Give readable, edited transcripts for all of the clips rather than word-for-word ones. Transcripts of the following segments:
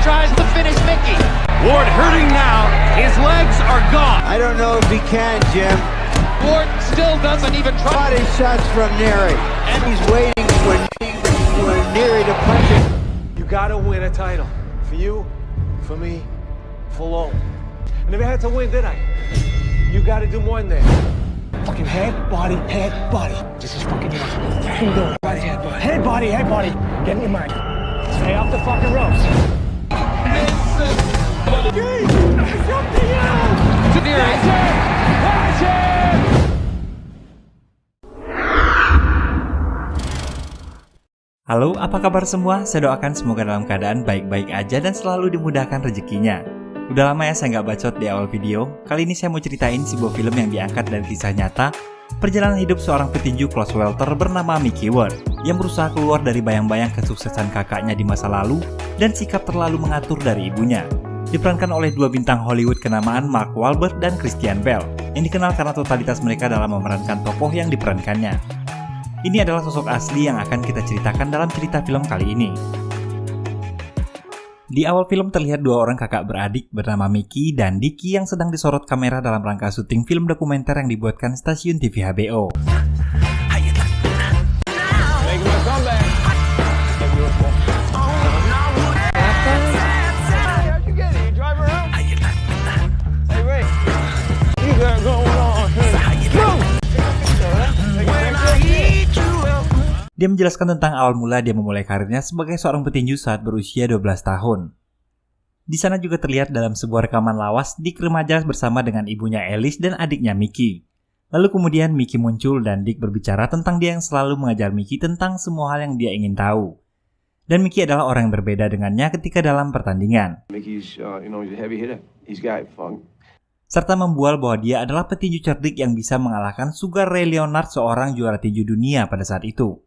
tries to finish Mickey. Ward hurting now. His legs are gone. I don't know if he can, Jim. Ward still doesn't even try. Body shots from Neary. And he's waiting for Neary to punch him. You gotta win a title. For you, for me, for Lowell. I never had to win, did I? You gotta do more than that. Fucking head, body, head, body. This is fucking it. Fucking do it. Body, head, body. Head, body, head, body. Get in your mind. Stay off the fucking ropes. Something else! That's it! That's it! Halo, apa kabar semua? Saya doakan semoga dalam keadaan baik-baik aja dan selalu dimudahkan rezekinya. Udah lama ya saya nggak bacot di awal video. Kali ini saya mau ceritain sebuah film yang diangkat dari kisah nyata perjalanan hidup seorang petinju close welter bernama Mickey Ward yang berusaha keluar dari bayang-bayang kesuksesan kakaknya di masa lalu dan sikap terlalu mengatur dari ibunya. Diperankan oleh dua bintang Hollywood kenamaan Mark Wahlberg dan Christian Bale yang dikenal karena totalitas mereka dalam memerankan tokoh yang diperankannya. Ini adalah sosok asli yang akan kita ceritakan dalam cerita film kali ini. Di awal film terlihat dua orang kakak beradik bernama Mickey dan Dickie yang sedang disorot kamera dalam rangka syuting film dokumenter yang dibuatkan stasiun TV HBO. Dia menjelaskan tentang awal mula dia memulai karirnya sebagai seorang petinju saat berusia 12 tahun. Di sana juga terlihat dalam sebuah rekaman lawas Dick remaja bersama dengan ibunya Alice dan adiknya Mickey. Lalu kemudian Mickey muncul dan Dick berbicara tentang dia yang selalu mengajar Mickey tentang semua hal yang dia ingin tahu. Dan Mickey adalah orang yang berbeda dengannya ketika dalam pertandingan. Serta membual bahwa dia adalah petinju cerdik yang bisa mengalahkan Sugar Ray Leonard, seorang juara tinju dunia pada saat itu.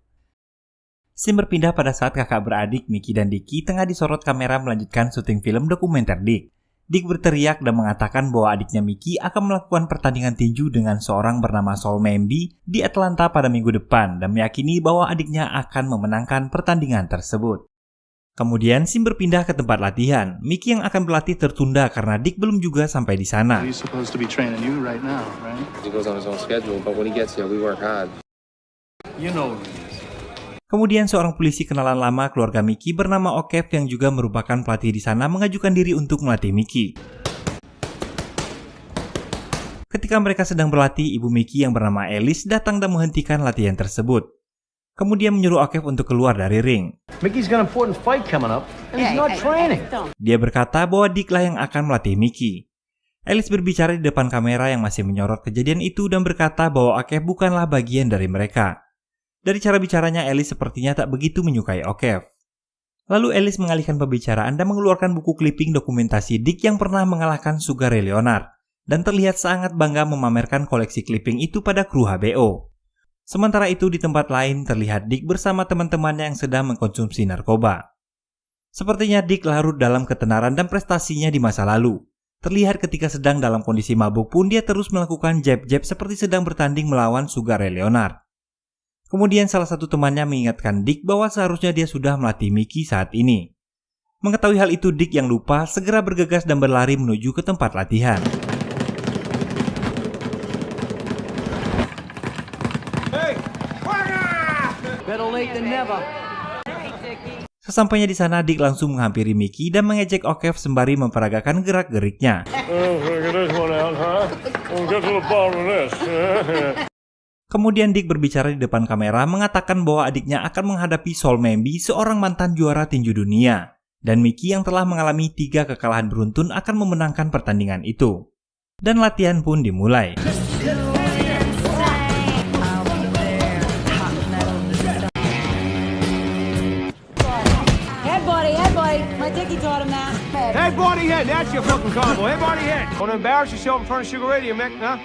Scene berpindah pada saat kakak beradik Mickey dan Dickie tengah disorot kamera melanjutkan syuting film dokumenter Dick. Dick berteriak dan mengatakan bahwa adiknya Mickey akan melakukan pertandingan tinju dengan seorang bernama Saul Memby di Atlanta pada minggu depan dan meyakini bahwa adiknya akan memenangkan pertandingan tersebut. Kemudian scene berpindah ke tempat latihan. Mickey yang akan berlatih tertunda karena Dick belum juga sampai di sana. Kemudian seorang polisi kenalan lama keluarga Mickey bernama O'Keefe yang juga merupakan pelatih di sana mengajukan diri untuk melatih Mickey. Ketika mereka sedang berlatih, ibu Mickey yang bernama Alice datang dan menghentikan latihan tersebut. Kemudian menyuruh O'Keefe untuk keluar dari ring. Dia berkata bahwa Dick lah yang akan melatih Mickey. Alice berbicara di depan kamera yang masih menyorot kejadian itu dan berkata bahwa O'Keefe bukanlah bagian dari mereka. Dari cara bicaranya, Alice sepertinya tak begitu menyukai O'Keefe. Lalu Alice mengalihkan pembicaraan dan mengeluarkan buku clipping dokumentasi Dick yang pernah mengalahkan Sugar Ray Leonard dan terlihat sangat bangga memamerkan koleksi clipping itu pada kru HBO. Sementara itu di tempat lain terlihat Dick bersama teman-temannya yang sedang mengkonsumsi narkoba. Sepertinya Dick larut dalam ketenaran dan prestasinya di masa lalu. Terlihat ketika sedang dalam kondisi mabuk pun dia terus melakukan jab-jab seperti sedang bertanding melawan Sugar Ray Leonard. Kemudian salah satu temannya mengingatkan Dick bahwa seharusnya dia sudah melatih Mickey saat ini. Mengetahui hal itu, Dick yang lupa segera bergegas dan berlari menuju ke tempat latihan. Sesampainya di sana, Dick langsung menghampiri Mickey dan mengejek O'Keefe sembari memperagakan gerak-geriknya. Kemudian Dick berbicara di depan kamera mengatakan bahwa adiknya akan menghadapi Saul Memby, seorang mantan juara tinju dunia. Dan Mickey yang telah mengalami 3 kekalahan beruntun akan memenangkan pertandingan itu. Dan latihan pun dimulai. Head, body, head. That's your fucking combo. Head, body, head. Don't embarrass yourself in front of Sugar Ray, Mick, huh?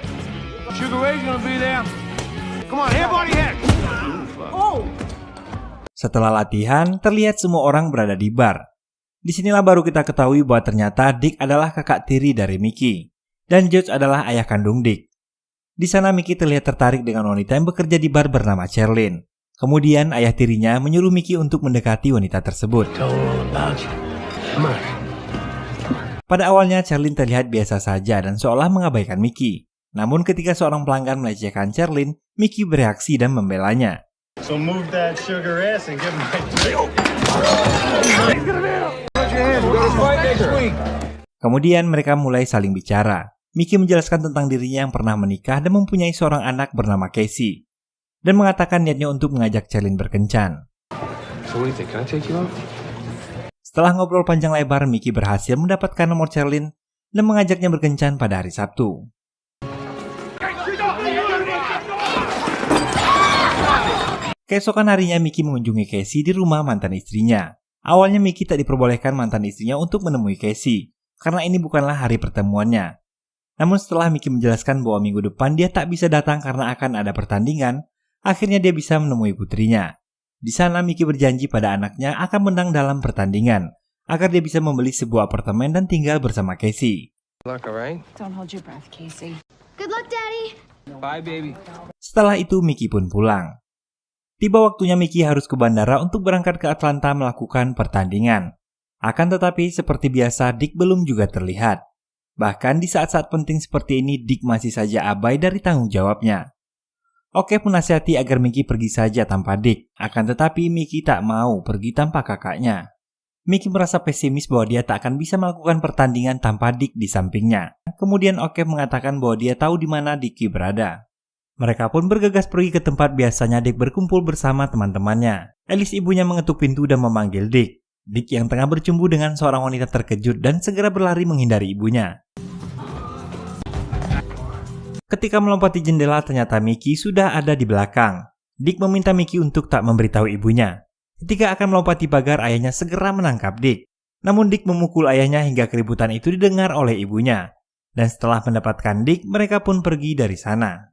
Sugar Ray's gonna be there. Come on, head, body, head. Setelah latihan, terlihat semua orang berada di bar. Disinilah baru kita ketahui bahwa ternyata Dick adalah kakak tiri dari Mickey. Dan George adalah ayah kandung Dick. Di sana Mickey terlihat tertarik dengan wanita yang bekerja di bar bernama Charlene. Kemudian ayah tirinya menyuruh Mickey untuk mendekati wanita tersebut. Tell her all about you. Come on. Pada awalnya, Sherlyn terlihat biasa saja dan seolah mengabaikan Mickey. Namun ketika seorang pelanggan melecehkan Sherlyn, Mickey bereaksi dan membelanya. So move that sugar ass and give my Kemudian mereka mulai saling bicara. Mickey menjelaskan tentang dirinya yang pernah menikah dan mempunyai seorang anak bernama Casey, dan mengatakan niatnya untuk mengajak Sherlyn berkencan. So what do you think? Can I take you out? Setelah ngobrol panjang lebar, Mickey berhasil mendapatkan nomor Sherlyn dan mengajaknya berkencan pada hari Sabtu. Keesokan harinya, Mickey mengunjungi Casey di rumah mantan istrinya. Awalnya Mickey tak diperbolehkan mantan istrinya untuk menemui Casey, karena ini bukanlah hari pertemuannya. Namun setelah Mickey menjelaskan bahwa minggu depan dia tak bisa datang karena akan ada pertandingan, akhirnya dia bisa menemui putrinya. Di sana Mickey berjanji pada anaknya akan menang dalam pertandingan, agar dia bisa membeli sebuah apartemen dan tinggal bersama Casey. Luck, alright? Don't hold your breath, Casey. Good luck, Daddy. Bye, baby. Setelah itu Mickey pun pulang. Tiba waktunya Mickey harus ke bandara untuk berangkat ke Atlanta melakukan pertandingan. Akan tetapi seperti biasa Dick belum juga terlihat. Bahkan di saat-saat penting seperti ini Dick masih saja abai dari tanggung jawabnya. Oke menasihati agar Mickey pergi saja tanpa Dick. Akan tetapi Mickey tak mau pergi tanpa kakaknya. Mickey merasa pesimis bahwa dia tak akan bisa melakukan pertandingan tanpa Dick di sampingnya. Kemudian Oke mengatakan bahwa dia tahu di mana Dicky berada. Mereka pun bergegas pergi ke tempat biasanya Dick berkumpul bersama teman-temannya. Alice ibunya mengetuk pintu dan memanggil Dick. Dick yang tengah bercumbu dengan seorang wanita terkejut dan segera berlari menghindari ibunya. Ketika melompati jendela, ternyata Mickey sudah ada di belakang. Dick meminta Mickey untuk tak memberitahu ibunya. Ketika akan melompati pagar, ayahnya segera menangkap Dick. Namun Dick memukul ayahnya hingga keributan itu didengar oleh ibunya. Dan setelah mendapatkan Dick, mereka pun pergi dari sana.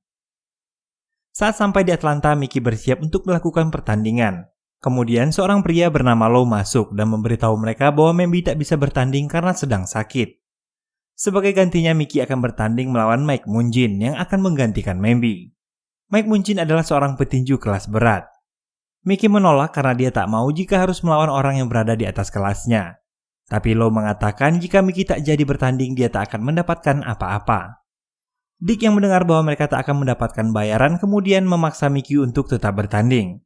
Saat sampai di Atlanta, Mickey bersiap untuk melakukan pertandingan. Kemudian seorang pria bernama Lou masuk dan memberitahu mereka bahwa Memby tak bisa bertanding karena sedang sakit. Sebagai gantinya, Mickey akan bertanding melawan Mike Munjin yang akan menggantikan Memby. Mike Munjin adalah seorang petinju kelas berat. Mickey menolak karena dia tak mau jika harus melawan orang yang berada di atas kelasnya. Tapi Lou mengatakan jika Mickey tak jadi bertanding, dia tak akan mendapatkan apa-apa. Dick yang mendengar bahwa mereka tak akan mendapatkan bayaran kemudian memaksa Mickey untuk tetap bertanding.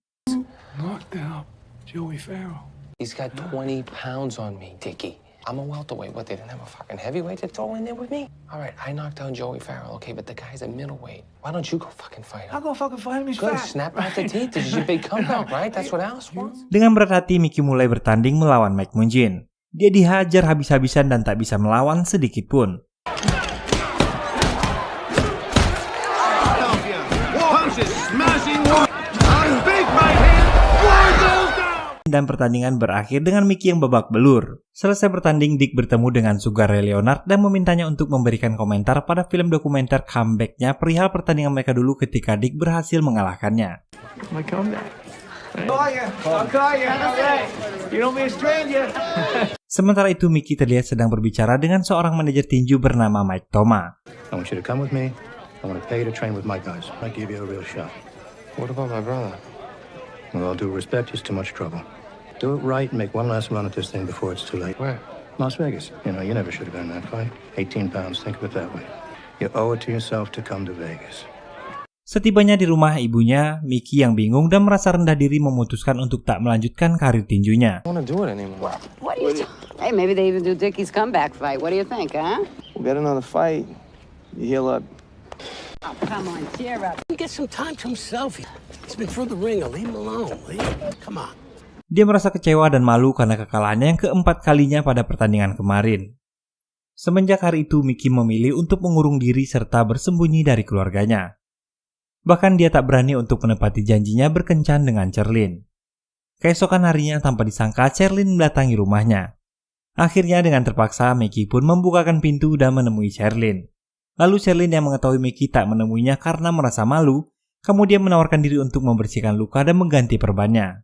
Knocked out Joey Farrell. He's got 20 pounds on me, Dickie. I'm a welterweight. What, they didn't have a fucking heavyweight to throw in there with me? All right, I knocked down Joey Farrell, okay, but the guy's a middleweight. Why don't you go fucking fight him? I'll go fucking fight him. He's Good, fat. snap out the teeth. This is your big comeback, right? That's what Alice wants. Dengan berat hati, Mickey mulai bertanding melawan Mike Munjin. Dia dihajar habis-habisan dan tak bisa melawan sedikit pun. Dan pertandingan berakhir dengan Mickey yang babak belur. Selesai bertanding, Dick bertemu dengan Sugar Ray Leonard dan memintanya untuk memberikan komentar pada film dokumenter comeback-nya perihal pertandingan mereka dulu ketika Dick berhasil mengalahkannya. My comeback. I'll call you. You don't be a stranger. Sementara itu, Mickey terlihat sedang berbicara dengan seorang manajer tinju bernama Mike Toma. I want you to come with me. I want to pay you to train with my guys. I give you a real shot. What about my brother? With all due respect, he's too much trouble. Do it right and make one last run at this thing before it's too late. Where? Las Vegas. You know, you never should have been in that fight. 18 pounds, think of it that way. You owe it to yourself to come to Vegas. Setibanya di rumah ibunya, Mickey yang bingung dan merasa rendah diri memutuskan untuk tak melanjutkan karir tinjunya. I don't want to do it anymore. What are you talking? Hey, maybe they even do Dickie's comeback fight. What do you think, huh? We'll get another fight. You heal up. Oh, come on, cheer up. He get some time to himself. He's been through the ringer. Leave him alone, will you? Come on. Dia merasa kecewa dan malu karena kekalahannya yang keempat kalinya pada pertandingan kemarin. Semenjak hari itu, Mickey memilih untuk mengurung diri serta bersembunyi dari keluarganya. Bahkan dia tak berani untuk menepati janjinya berkencan dengan Sherlyn. Keesokan harinya tanpa disangka, Sherlyn mendatangi rumahnya. Akhirnya dengan terpaksa, Mickey pun membukakan pintu dan menemui Sherlyn. Lalu Sherlyn yang mengetahui Mickey tak menemuinya karena merasa malu, kemudian menawarkan diri untuk membersihkan luka dan mengganti perbannya.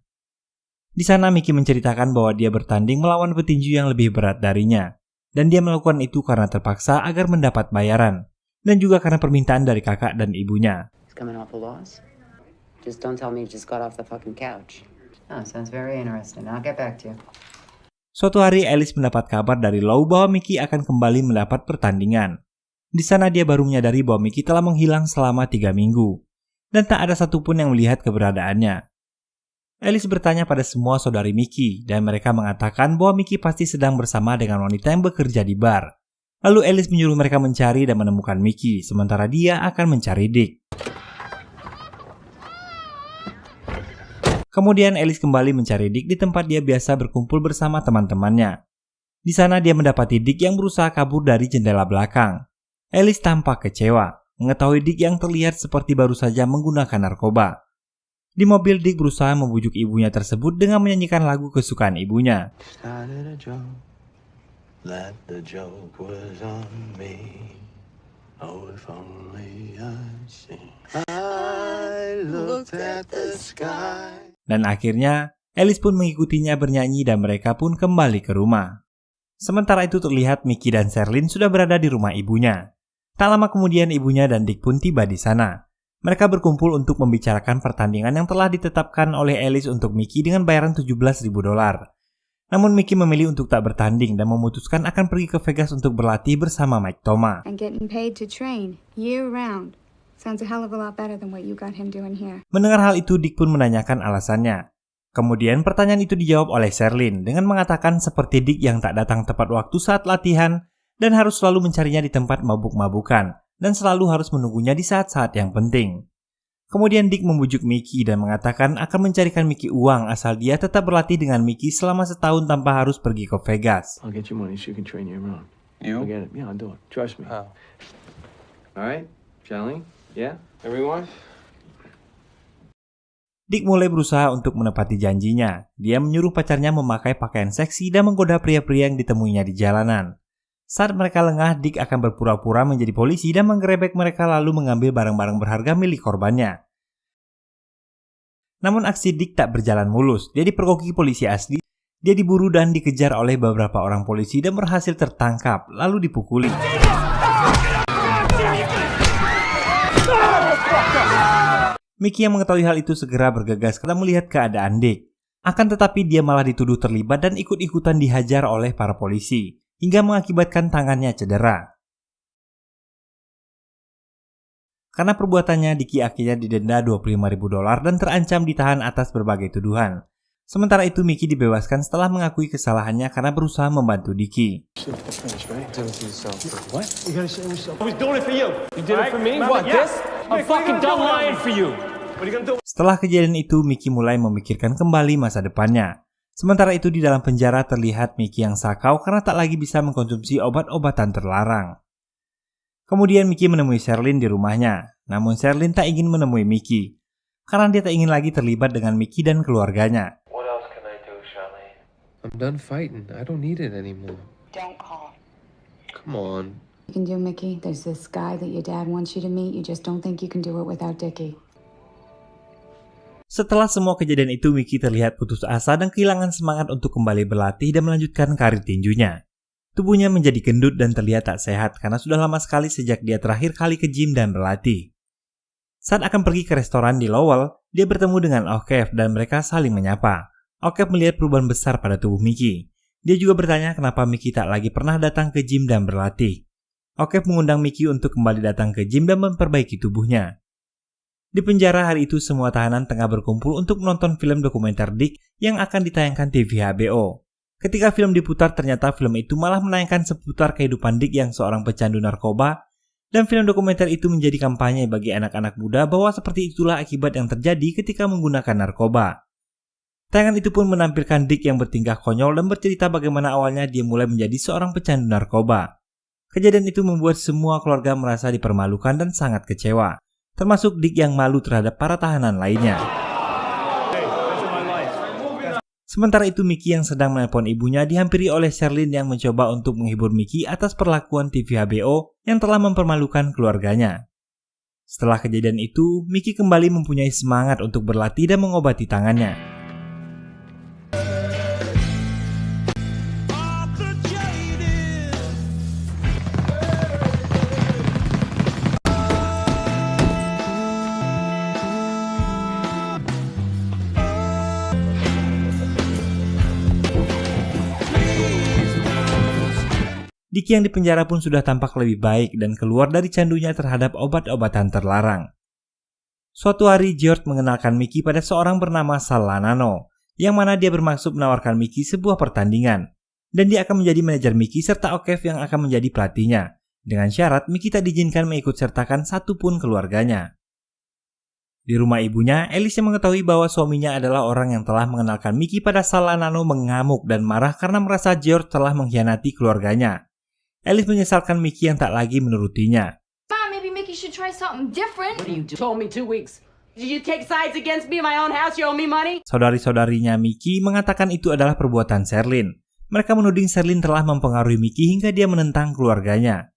Di sana Mickey menceritakan bahwa dia bertanding melawan petinju yang lebih berat darinya, dan dia melakukan itu karena terpaksa agar mendapat bayaran, dan juga karena permintaan dari kakak dan ibunya. He's coming off a loss. Just don't tell me he just got off the fucking couch. Oh, sounds very interesting. I'll get back to you. Suatu hari Alice mendapat kabar dari Lou bahwa Mickey akan kembali mendapat pertandingan. Di sana dia baru menyadari bahwa Mickey telah menghilang selama 3 minggu. Dan tak ada satupun yang melihat keberadaannya. Alice bertanya pada semua saudari Mickey dan mereka mengatakan bahwa Mickey pasti sedang bersama dengan wanita yang bekerja di bar. Lalu Alice menyuruh mereka mencari dan menemukan Mickey, sementara dia akan mencari Dick. Kemudian Alice kembali mencari Dick di tempat dia biasa berkumpul bersama teman-temannya. Di sana dia mendapati Dick yang berusaha kabur dari jendela belakang. Alice tampak kecewa, mengetahui Dick yang terlihat seperti baru saja menggunakan narkoba. Di mobil Dick berusaha membujuk ibunya tersebut dengan menyanyikan lagu kesukaan ibunya. Dan akhirnya, Alice pun mengikutinya bernyanyi dan mereka pun kembali ke rumah. Sementara itu terlihat Mickey dan Sherlyn sudah berada di rumah ibunya. Tak lama kemudian ibunya dan Dick pun tiba di sana. Mereka berkumpul untuk membicarakan pertandingan yang telah ditetapkan oleh Alice untuk Mickey dengan bayaran $17.000. Namun Mickey memilih untuk tak bertanding dan memutuskan akan pergi ke Vegas untuk berlatih bersama Mike Toma. Mendengar hal itu, Dick pun menanyakan alasannya. Kemudian pertanyaan itu dijawab oleh Sherlyn dengan mengatakan seperti Dick yang tak datang tepat waktu saat latihan dan harus selalu mencarinya di tempat mabuk-mabukan dan selalu harus menunggunya di saat-saat yang penting. Kemudian Dick membujuk Mickey dan mengatakan akan mencarikan Mickey uang asal dia tetap berlatih dengan Mickey selama setahun tanpa harus pergi ke Vegas. I'll get you money so you can train your own. You? I'll get it. Yeah, I'll do it. Trust me. Oh. All right, Shelly? Yeah? Everyone? Dick mulai berusaha untuk menepati janjinya. Dia menyuruh pacarnya memakai pakaian seksi dan menggoda pria-pria yang ditemuinya di jalanan. Saat mereka lengah, Dick akan berpura-pura menjadi polisi dan menggerebek mereka lalu mengambil barang-barang berharga milik korbannya. Namun aksi Dick tak berjalan mulus. Dia dipergoki polisi asli. Dia diburu dan dikejar oleh beberapa orang polisi dan berhasil tertangkap, lalu dipukuli. Mickey yang mengetahui hal itu segera bergegas karena melihat keadaan Dick. Akan tetapi dia malah dituduh terlibat dan ikut-ikutan dihajar oleh para polisi, hingga mengakibatkan tangannya cedera. Karena perbuatannya, Dicky akhirnya didenda $25.000 dan terancam ditahan atas berbagai tuduhan. Sementara itu, Mickey dibebaskan setelah mengakui kesalahannya karena berusaha membantu Dicky. What? You gotta show yourself. I was doing it for you. You did it for me? What, this? I'm fucking done lying for you. What are you gonna do? Setelah kejadian itu, Mickey mulai memikirkan kembali masa depannya. Sementara itu di dalam penjara terlihat Mickey yang sakau karena tak lagi bisa mengkonsumsi obat-obatan terlarang. Kemudian Mickey menemui Sherlyn di rumahnya. Namun Sherlyn tak ingin menemui Mickey karena dia tak ingin lagi terlibat dengan Mickey dan keluarganya. What else can I do, Shelly? I'm done fighting. I don't need it anymore. Don't call. Come on. You can do, Mickey. There's this guy that your dad wants you to meet. You just don't think you can do it without Dickie. Setelah semua kejadian itu, Mickey terlihat putus asa dan kehilangan semangat untuk kembali berlatih dan melanjutkan karir tinjunya. Tubuhnya menjadi gendut dan terlihat tak sehat karena sudah lama sekali sejak dia terakhir kali ke gym dan berlatih. Saat akan pergi ke restoran di Lowell, dia bertemu dengan O'Keefe dan mereka saling menyapa. O'Keefe melihat perubahan besar pada tubuh Mickey. Dia juga bertanya kenapa Mickey tak lagi pernah datang ke gym dan berlatih. O'Keefe mengundang Mickey untuk kembali datang ke gym dan memperbaiki tubuhnya. Di penjara hari itu semua tahanan tengah berkumpul untuk menonton film dokumenter Dick yang akan ditayangkan TV HBO. Ketika film diputar ternyata film itu malah menayangkan seputar kehidupan Dick yang seorang pecandu narkoba dan film dokumenter itu menjadi kampanye bagi anak-anak muda bahwa seperti itulah akibat yang terjadi ketika menggunakan narkoba. Tayangan itu pun menampilkan Dick yang bertingkah konyol dan bercerita bagaimana awalnya dia mulai menjadi seorang pecandu narkoba. Kejadian itu membuat semua keluarga merasa dipermalukan dan sangat kecewa, termasuk Dick yang malu terhadap para tahanan lainnya. Sementara itu Mickey yang sedang menelpon ibunya dihampiri oleh Sherlyn yang mencoba untuk menghibur Mickey atas perlakuan TV HBO yang telah mempermalukan keluarganya. Setelah kejadian itu, Mickey kembali mempunyai semangat untuk berlatih dan mengobati tangannya. Dick yang di penjara pun sudah tampak lebih baik dan keluar dari candunya terhadap obat-obatan terlarang. Suatu hari George mengenalkan Mickey pada seorang bernama Sal Lanano, yang mana dia bermaksud menawarkan Mickey sebuah pertandingan, dan dia akan menjadi manajer Mickey serta O'Keefe yang akan menjadi pelatihnya, dengan syarat Mickey tak diizinkan mengikut sertakan satupun keluarganya. Di rumah ibunya, Alice yang mengetahui bahwa suaminya adalah orang yang telah mengenalkan Mickey pada Sal Lanano mengamuk dan marah karena merasa George telah mengkhianati keluarganya. Alice menyesalkan Mickey yang tak lagi menurutinya. Mom, maybe Mickey should try something different. What do you do? Told me 2 weeks. Did you take sides against me in my own house? You owe me money? Saudari-saudarinya Mickey mengatakan itu adalah perbuatan Sherlyn. Mereka menuding Sherlyn telah mempengaruhi Mickey hingga dia menentang keluarganya.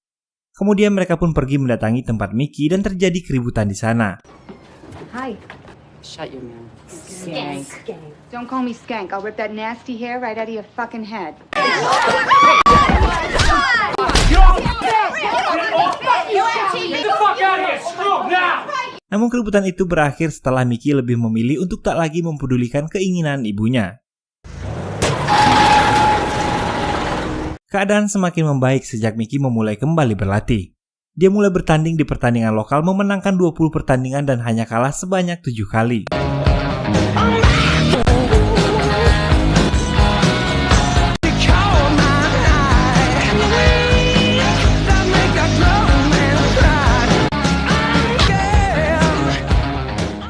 Kemudian mereka pun pergi mendatangi tempat Mickey dan terjadi keributan di sana. Hi. Shut your mouth. Skank. Don't call me skank. I'll rip that nasty hair right out of your fucking head. Namun keributan itu berakhir setelah Mickey lebih memilih untuk tak lagi mempedulikan keinginan ibunya. Keadaan semakin membaik sejak Mickey memulai kembali berlatih. Dia mulai bertanding di pertandingan lokal, memenangkan 20 pertandingan dan hanya kalah sebanyak 7 kali.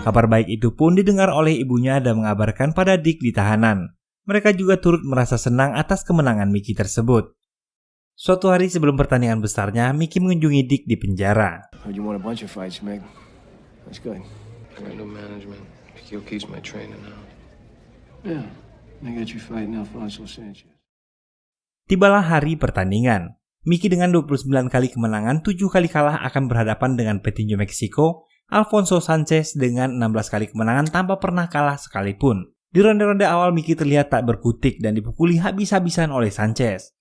Kabar baik itu pun didengar oleh ibunya dan mengabarkan pada Dick di tahanan. Mereka juga turut merasa senang atas kemenangan Mickey tersebut. Suatu hari sebelum pertandingan besarnya, Mickey mengunjungi Dick di penjara. You won a bunch of fights, Meg. That's good. I got new management. Mickey O'Keefe's my trainer now. Yeah, I got you fighting Alfonso Sanchez. Tibalah hari pertandingan. Mickey dengan 29 kali kemenangan, 7 kali kalah akan berhadapan dengan petinju Meksiko, Alfonso Sanchez dengan 16 kali kemenangan tanpa pernah kalah sekalipun. Di ronde-ronde awal Mickey terlihat tak berkutik dan dipukuli habis-habisan oleh Sanchez.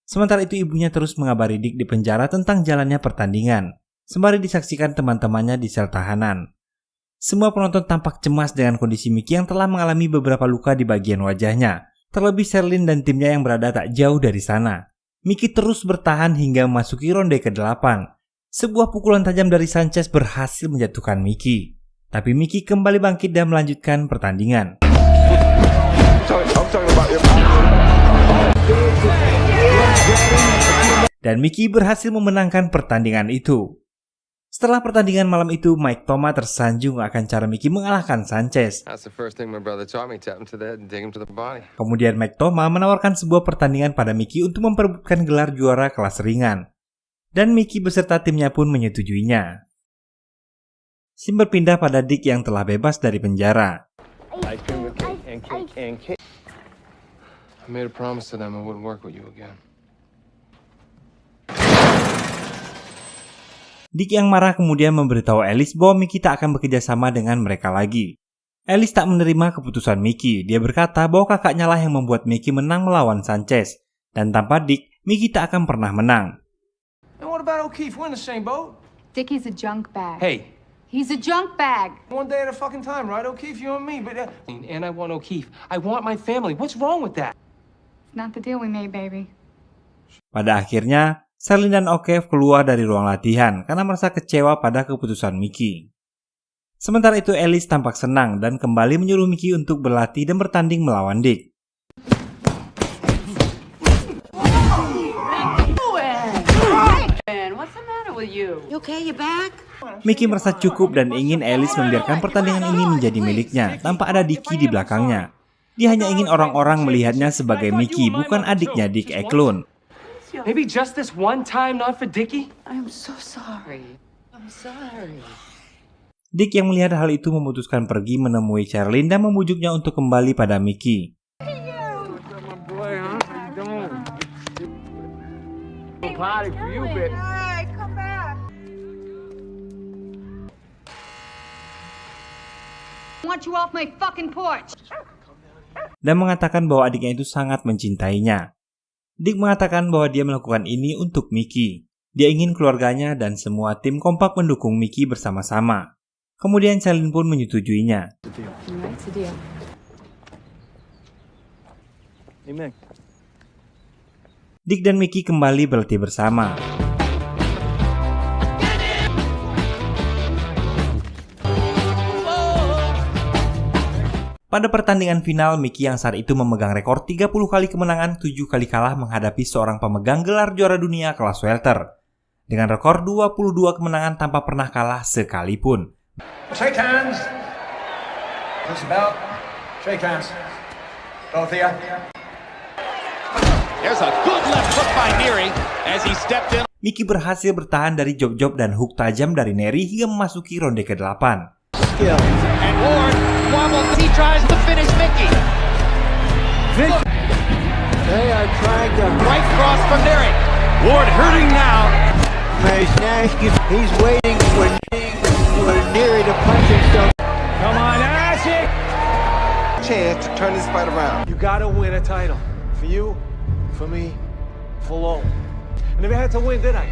Sementara itu ibunya terus mengabari Dick di penjara tentang jalannya pertandingan, sembari disaksikan teman-temannya di sel tahanan. Semua penonton tampak cemas dengan kondisi Mickey yang telah mengalami beberapa luka di bagian wajahnya, terlebih Sherlyn dan timnya yang berada tak jauh dari sana. Mickey terus bertahan hingga memasuki ronde ke-8. Sebuah pukulan tajam dari Sanchez berhasil menjatuhkan Mickey. Tapi Mickey kembali bangkit dan melanjutkan pertandingan. Dan Mickey berhasil memenangkan pertandingan itu. Setelah pertandingan malam itu, Mike Toma tersanjung akan cara Mickey mengalahkan Sanchez. Kemudian Mike Toma menawarkan sebuah pertandingan pada Mickey untuk memperebutkan gelar juara kelas ringan. Dan Mickey beserta timnya pun menyetujuinya. Scene berpindah pada Dick yang telah bebas dari penjara. I made a promise to them I wouldn't work with you again. Dick yang marah kemudian memberitahu Alice bahwa Mickey tak akan bekerja sama dengan mereka lagi. Alice tak menerima keputusan Mickey. Dia berkata bahwa kakaknya lah yang membuat Mickey menang melawan Sanchez. Dan tanpa Dick, Mickey tak akan pernah menang. And what about O'Keefe? We're in the same boat. Dickie's a junk bag. Hey. He's a junk bag. One day at a fucking time, right, O'Keefe? You and me, but... And I want O'Keefe. I want my family. What's wrong with that? It's not the deal we made, baby. Pada akhirnya, Sherlyn dan O'Keefe keluar dari ruang latihan karena merasa kecewa pada keputusan Mickey. Sementara itu Alice tampak senang dan kembali menyuruh Mickey untuk berlatih dan bertanding melawan Dick. Mickey merasa cukup dan ingin Alice membiarkan pertandingan ini menjadi miliknya tanpa ada Dickie di belakangnya. Dia hanya ingin orang-orang melihatnya sebagai Mickey, bukan adiknya Dick Eklund. Maybe just this one time, not for Dickie? I'm so sorry. I'm sorry. Dick yang melihat hal itu memutuskan pergi menemui Sherlyn dan membujuknya untuk kembali pada Mickey. Dan mengatakan bahwa adiknya itu sangat mencintainya. Dick mengatakan bahwa dia melakukan ini untuk Mickey. Dia ingin keluarganya dan semua tim kompak mendukung Mickey bersama-sama. Kemudian Sherlyn pun menyetujuinya. Dick dan Mickey kembali berlatih bersama. Pada pertandingan final, Mickey yang saat itu memegang rekor 30 kali kemenangan, 7 kali kalah menghadapi seorang pemegang gelar juara dunia kelas welter. Dengan rekor 22 kemenangan tanpa pernah kalah sekalipun. Shake hands. Push the belt. Shake hands. Both of you. There's a good left hook by Neary as he stepped in. Mickey berhasil bertahan dari job-job dan hook tajam dari Neary hingga memasuki ronde ke-8. And Ward wobbles. He tries to finish Mickey. They are trying to Right cross from Neary. Ward hurting now. He's waiting for Neary to punch himself. Come on, Ashik! Chance to turn this fight around. You gotta win a title. For you, for me, for Lowell. And if I had to win, did I?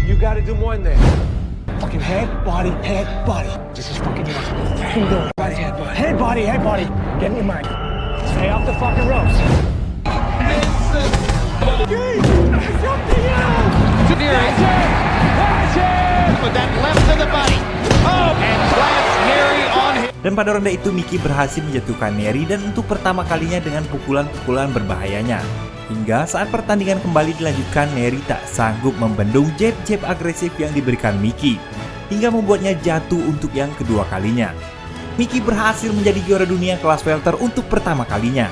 You gotta do more than that. Fucking head, body, head, body. This is fucking awesome. Fucking go. Body, head, body. Head, body, head, body. Get in your mind. Stay off the fucking ropes. Dan pada ronde itu Mickey berhasil menjatuhkan Neary dan untuk pertama kalinya dengan pukulan-pukulan berbahayanya. Hingga saat pertandingan kembali dilanjutkan, Neary tak sanggup membendung jab-jab agresif yang diberikan Mickey, hingga membuatnya jatuh untuk yang kedua kalinya. Mickey berhasil menjadi juara dunia kelas welter untuk pertama kalinya.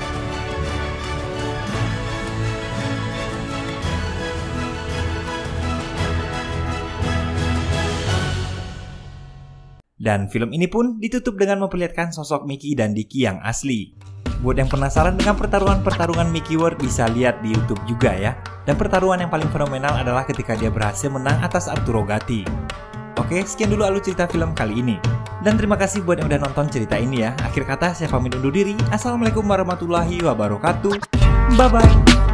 Dan film ini pun ditutup dengan memperlihatkan sosok Mickey dan Dickie yang asli. Buat yang penasaran dengan pertarungan Mickey Ward bisa lihat di YouTube juga ya. Dan pertarungan yang paling fenomenal adalah ketika dia berhasil menang atas Arturo Gatti. Oke, sekian dulu alur cerita film kali ini. Dan terima kasih buat yang udah nonton cerita ini ya. Akhir kata saya pamit undur diri. Assalamualaikum warahmatullahi wabarakatuh. Bye-bye.